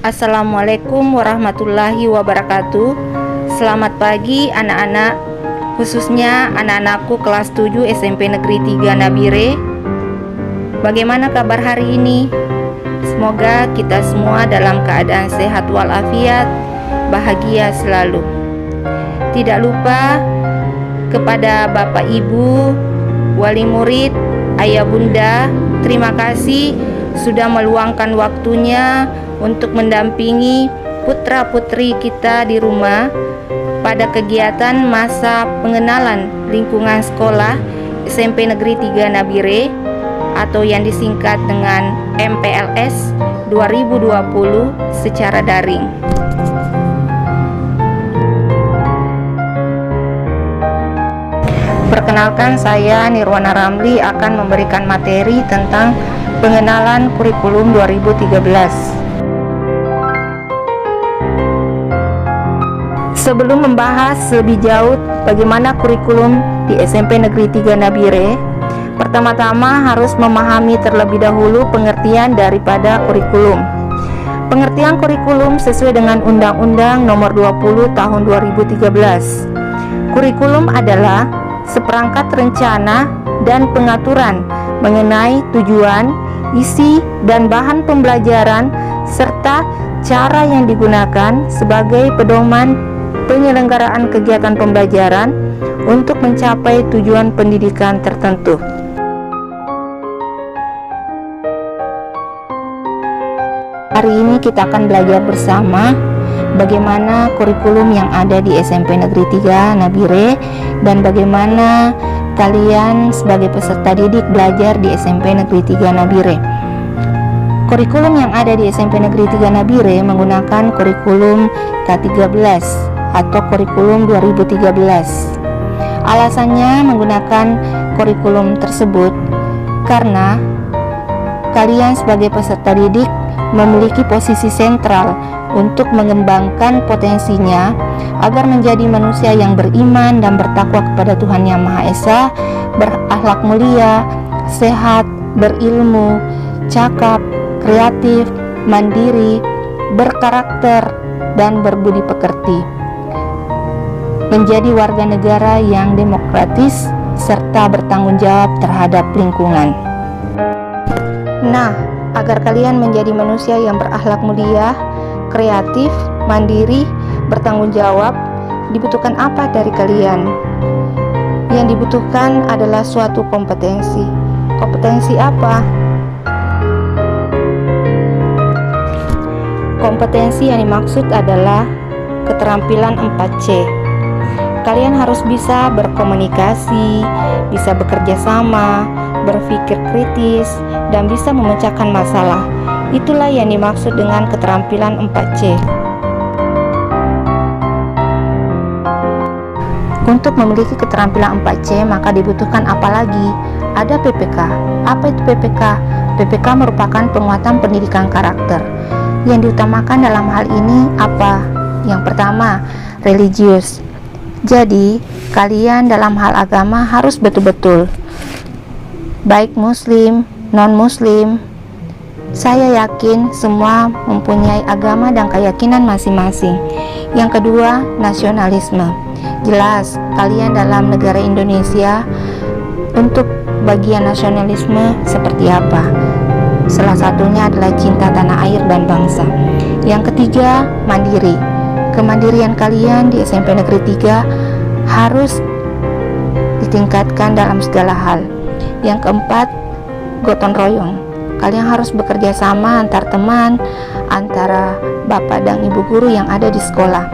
Assalamualaikum warahmatullahi wabarakatuh. Selamat pagi anak-anak, khususnya anak-anakku kelas 7 SMP Negeri 3 Nabire. Bagaimana kabar hari ini? Semoga kita semua dalam keadaan sehat walafiat, bahagia selalu. Tidak lupa kepada Bapak Ibu, wali murid, ayah bunda, terima kasih sudah meluangkan waktunya untuk mendampingi putra-putri kita di rumah pada kegiatan masa pengenalan lingkungan sekolah SMP Negeri 3 Nabire atau yang disingkat dengan MPLS 2020 secara daring. Perkenalkan, saya Nirwana Ramli akan memberikan materi tentang pengenalan kurikulum 2013. Sebelum membahas lebih jauh bagaimana kurikulum di SMP Negeri 3 Nabire, pertama-tama harus memahami terlebih dahulu pengertian daripada kurikulum. Pengertian kurikulum sesuai dengan Undang-Undang Nomor 20 Tahun 2013. Kurikulum adalah seperangkat rencana dan pengaturan mengenai tujuan, isi, dan bahan pembelajaran serta cara yang digunakan sebagai pedoman penyelenggaraan kegiatan pembelajaran untuk mencapai tujuan pendidikan tertentu. Hari ini kita akan belajar bersama bagaimana kurikulum yang ada di SMP Negeri 3 Nabire dan bagaimana kalian sebagai peserta didik belajar di SMP Negeri 3 Nabire. Kurikulum yang ada di SMP Negeri 3 Nabire menggunakan kurikulum K13 atau kurikulum 2013. Alasannya menggunakan kurikulum tersebut karena kalian sebagai peserta didik memiliki posisi sentral untuk mengembangkan potensinya agar menjadi manusia yang beriman dan bertakwa kepada Tuhan Yang Maha Esa, berakhlak mulia, sehat, berilmu, cakap, kreatif, mandiri, berkarakter, dan berbudi pekerti. Menjadi warga negara yang demokratis serta bertanggung jawab terhadap lingkungan. Nah, agar kalian menjadi manusia yang berakhlak mulia, kreatif, mandiri, bertanggung jawab, dibutuhkan apa dari kalian? Yang dibutuhkan adalah suatu kompetensi. Kompetensi apa? Kompetensi yang dimaksud adalah keterampilan 4C. Kalian harus bisa berkomunikasi, bisa bekerja sama, berpikir kritis, dan bisa memecahkan masalah. Itulah yang dimaksud dengan keterampilan 4C. Untuk memiliki keterampilan 4C maka dibutuhkan apa lagi? Ada PPK. Apa itu PPK? PPK merupakan penguatan pendidikan karakter. Yang diutamakan dalam hal ini apa? Yang pertama, religius. Jadi, kalian dalam hal agama harus betul-betul, baik muslim, non-muslim. Saya yakin semua mempunyai agama dan keyakinan masing-masing. Yang kedua, nasionalisme. Jelas, kalian dalam negara Indonesia untuk bagian nasionalisme seperti apa? Salah satunya adalah cinta tanah air dan bangsa. Yang ketiga, mandiri. Kemandirian kalian di SMP Negeri 3 harus ditingkatkan dalam segala hal. Yang keempat, gotong royong. Kalian harus bekerja sama antar teman, antara bapak dan ibu guru yang ada di sekolah.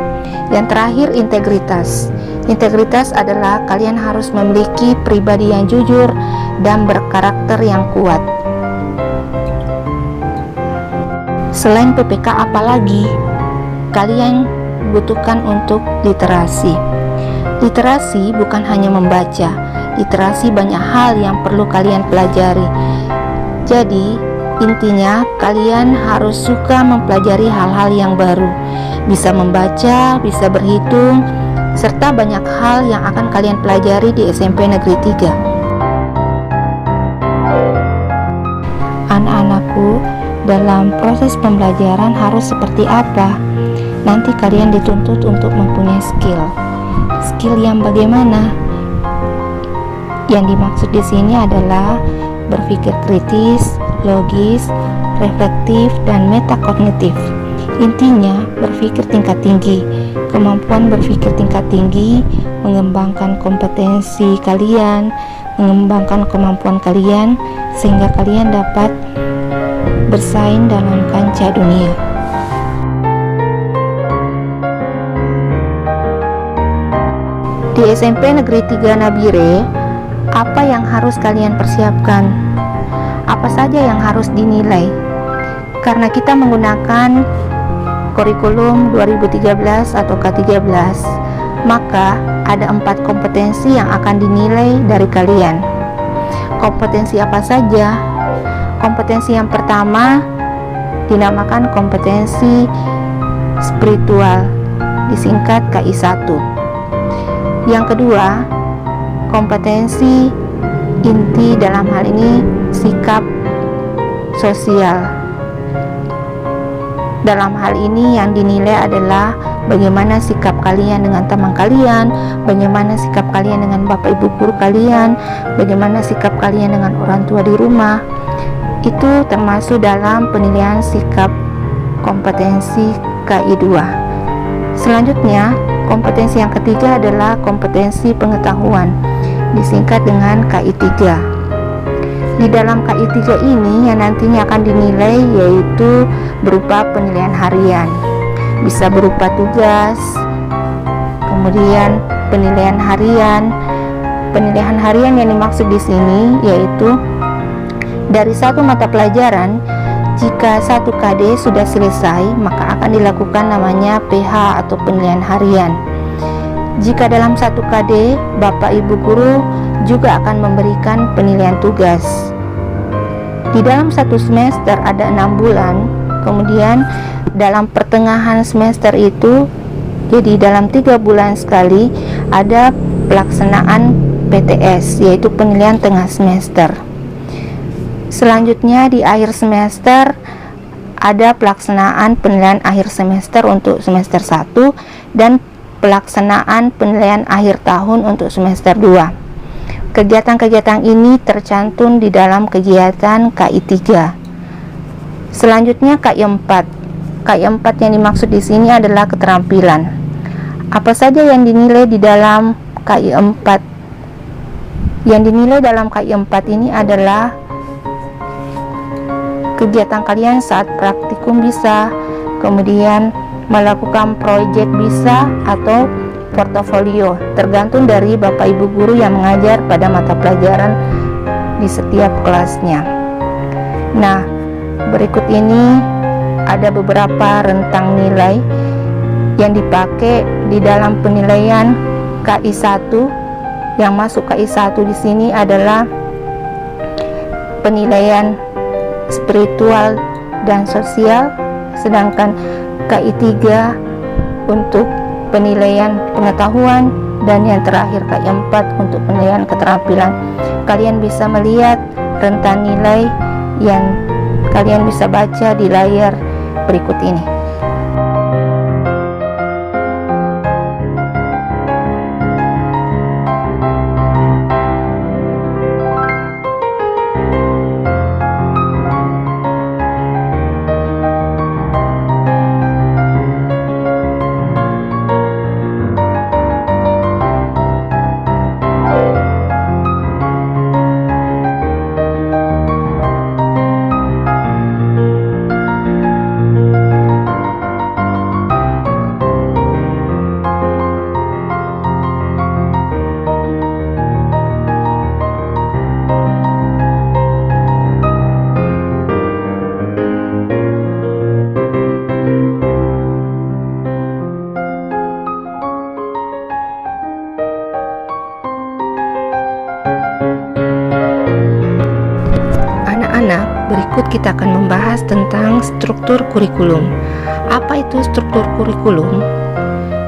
Yang terakhir, integritas. Integritas adalah kalian harus memiliki pribadi yang jujur dan berkarakter yang kuat. Selain PPK apalagi kalian butuhkan untuk literasi. Literasi bukan hanya membaca. Literasi banyak hal yang perlu kalian pelajari. Jadi, intinya kalian harus suka mempelajari hal-hal yang baru. Bisa membaca, bisa berhitung, serta banyak hal yang akan kalian pelajari di SMP Negeri 3. Anak-anakku, dalam proses pembelajaran harus seperti apa. Nanti kalian dituntut untuk mempunyai skill yang bagaimana? Yang dimaksud di sini adalah berpikir kritis, logis, reflektif, dan metakognitif. Intinya, berpikir tingkat tinggi. Kemampuan berpikir tingkat tinggi mengembangkan kompetensi kalian, mengembangkan kemampuan kalian, sehingga kalian dapat bersaing dalam kancah dunia. Di SMP Negeri 3 Nabire, apa yang harus kalian persiapkan? Apa saja yang harus dinilai? Karena kita menggunakan kurikulum 2013 atau K13, maka ada 4 kompetensi yang akan dinilai dari kalian. Kompetensi apa saja? Kompetensi yang pertama dinamakan kompetensi spiritual, disingkat KI1. Yang kedua, kompetensi inti, dalam hal ini sikap sosial. Dalam hal ini yang dinilai adalah bagaimana sikap kalian dengan teman kalian, bagaimana sikap kalian dengan bapak ibu guru kalian, bagaimana sikap kalian dengan orang tua di rumah. Itu termasuk dalam penilaian sikap kompetensi KI2. Selanjutnya, kompetensi yang ketiga adalah kompetensi pengetahuan, disingkat dengan KI3. Di dalam KI3 ini yang nantinya akan dinilai yaitu berupa penilaian harian, bisa berupa tugas, kemudian penilaian harian. Penilaian harian yang dimaksud di sini yaitu dari satu mata pelajaran, jika satu KD sudah selesai, maka akan dilakukan namanya PH atau penilaian harian. Jika dalam satu KD, Bapak Ibu Guru juga akan memberikan penilaian tugas. Di dalam satu semester ada 6 bulan, kemudian dalam pertengahan semester itu, jadi dalam 3 bulan sekali ada pelaksanaan PTS, yaitu penilaian tengah semester. Selanjutnya di akhir semester ada pelaksanaan penilaian akhir semester untuk semester 1 dan pelaksanaan penilaian akhir tahun untuk semester 2. Kegiatan-kegiatan ini tercantum di dalam kegiatan KI3. Selanjutnya KI4. KI4 yang dimaksud di sini adalah keterampilan. Apa saja yang dinilai di dalam KI4? Yang dinilai dalam KI4 ini adalah kegiatan kalian saat praktikum bisa, kemudian melakukan proyek bisa, atau portofolio, tergantung dari Bapak Ibu Guru yang mengajar pada mata pelajaran di setiap kelasnya. Nah, berikut ini ada beberapa rentang nilai yang dipakai di dalam penilaian KI1. Yang masuk KI1 di sini adalah penilaian spiritual dan sosial, sedangkan KI3 untuk penilaian pengetahuan, dan yang terakhir KI4 untuk penilaian keterampilan. Kalian bisa melihat rentang nilai yang kalian bisa baca di layar berikut ini. Berikut kita akan membahas tentang struktur kurikulum. Apa itu struktur kurikulum?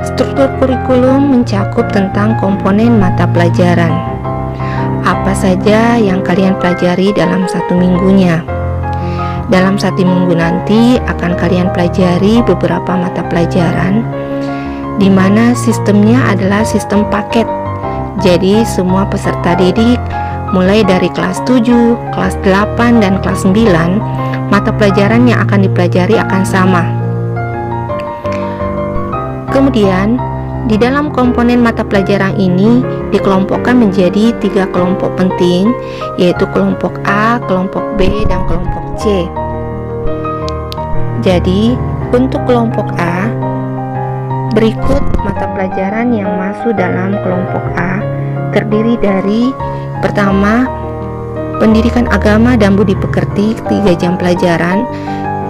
Struktur kurikulum mencakup tentang komponen mata pelajaran. Apa saja yang kalian pelajari dalam satu minggunya. Dalam 1 minggu nanti akan kalian pelajari beberapa mata pelajaran, di mana sistemnya adalah sistem paket. Jadi semua peserta didik mulai dari kelas 7, kelas 8, dan kelas 9, mata pelajaran yang akan dipelajari akan sama. Kemudian di dalam komponen mata pelajaran ini dikelompokkan menjadi 3 kelompok penting, yaitu kelompok A, kelompok B, dan kelompok C. Jadi untuk kelompok A, berikut mata pelajaran yang masuk dalam kelompok A terdiri dari: pertama, pendidikan agama dan budi pekerti 3 jam pelajaran.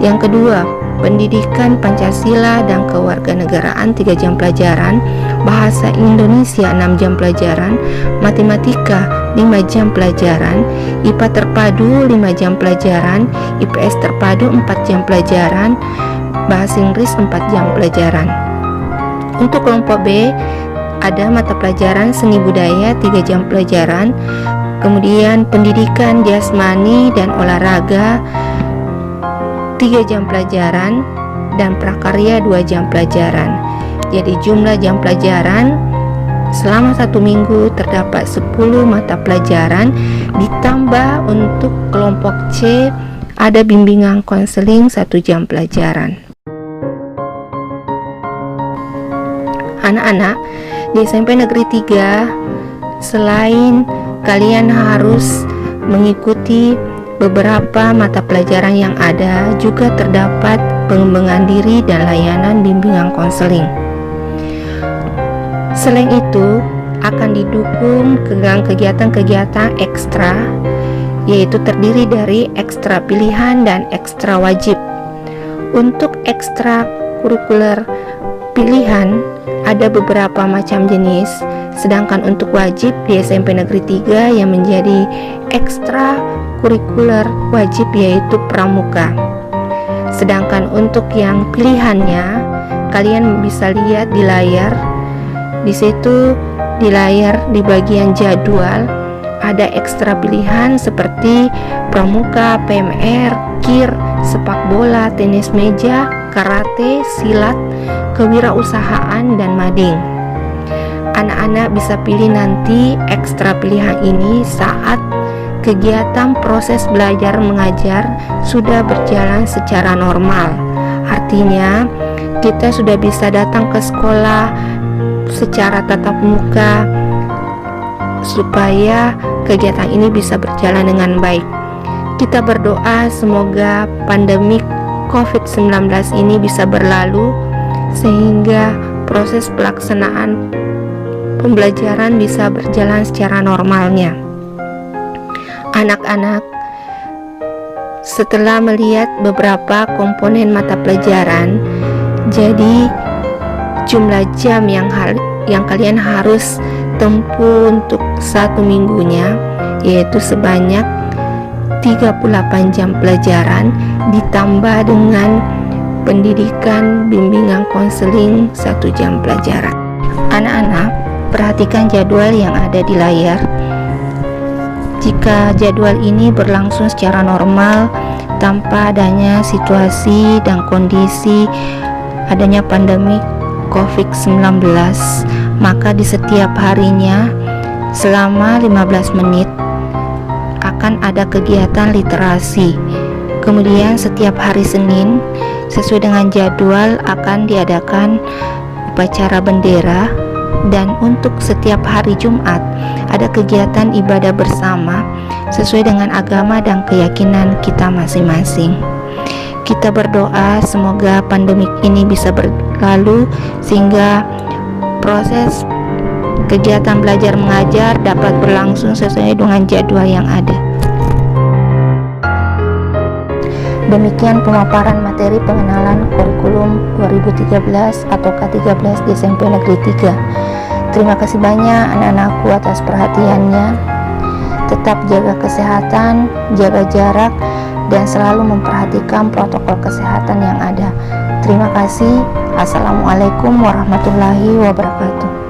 Yang kedua, pendidikan Pancasila dan kewarganegaraan 3 jam pelajaran, bahasa Indonesia 6 jam pelajaran, matematika 5 jam pelajaran, IPA terpadu 5 jam pelajaran, IPS terpadu 4 jam pelajaran, bahasa Inggris 4 jam pelajaran. Untuk kelompok B ada mata pelajaran seni budaya 3 jam pelajaran, kemudian pendidikan jasmani dan olahraga 3 jam pelajaran, dan prakarya 2 jam pelajaran. Jadi jumlah jam pelajaran selama 1 minggu terdapat 10 mata pelajaran, ditambah untuk kelompok C ada bimbingan konseling 1 jam pelajaran. Anak-anak di SMP Negeri 3, selain kalian harus mengikuti beberapa mata pelajaran yang ada, juga terdapat pengembangan diri dan layanan bimbingan konseling. Selain itu, akan didukung kegiatan-kegiatan ekstra, yaitu terdiri dari ekstra pilihan dan ekstra wajib. Untuk ekstra kurikuler pilihan ada beberapa macam jenis, sedangkan untuk wajib di SMP Negeri 3 yang menjadi ekstra kurikuler wajib yaitu pramuka. Sedangkan untuk yang pilihannya, kalian bisa lihat di layar. Di situ di layar di bagian jadwal ada ekstra pilihan seperti pramuka, PMR, kir, sepak bola, tenis meja, karate, silat, kewirausahaan, dan mading. Anak-anak bisa pilih nanti ekstra pilihan ini saat kegiatan proses belajar mengajar sudah berjalan secara normal. Artinya kita sudah bisa datang ke sekolah secara tatap muka supaya kegiatan ini bisa berjalan dengan baik. Kita berdoa semoga pandemi COVID-19 ini bisa berlalu sehingga proses pelaksanaan pembelajaran bisa berjalan secara normalnya. Anak-anak, setelah melihat beberapa komponen mata pelajaran, jadi jumlah jam yang kalian harus tempuh untuk 1 minggunya yaitu sebanyak 38 jam pelajaran, ditambah dengan pendidikan bimbingan konseling 1 jam pelajaran. Anak-anak, perhatikan jadwal yang ada di layar. Jika jadwal ini berlangsung secara normal tanpa adanya situasi dan kondisi adanya pandemi COVID-19, maka di setiap harinya selama 15 menit akan ada kegiatan literasi. Kemudian setiap hari Senin sesuai dengan jadwal akan diadakan upacara bendera, dan untuk setiap hari Jumat ada kegiatan ibadah bersama sesuai dengan agama dan keyakinan kita masing-masing. Kita berdoa semoga pandemik ini bisa berlalu sehingga proses kegiatan belajar mengajar dapat berlangsung sesuai dengan jadwal yang ada. Demikian pemaparan materi pengenalan kurikulum 2013 atau K13 di SMP Negeri 3. Terima kasih banyak anak-anakku atas perhatiannya. Tetap jaga kesehatan, jaga jarak, dan selalu memperhatikan protokol kesehatan yang ada. Terima kasih. Assalamualaikum warahmatullahi wabarakatuh.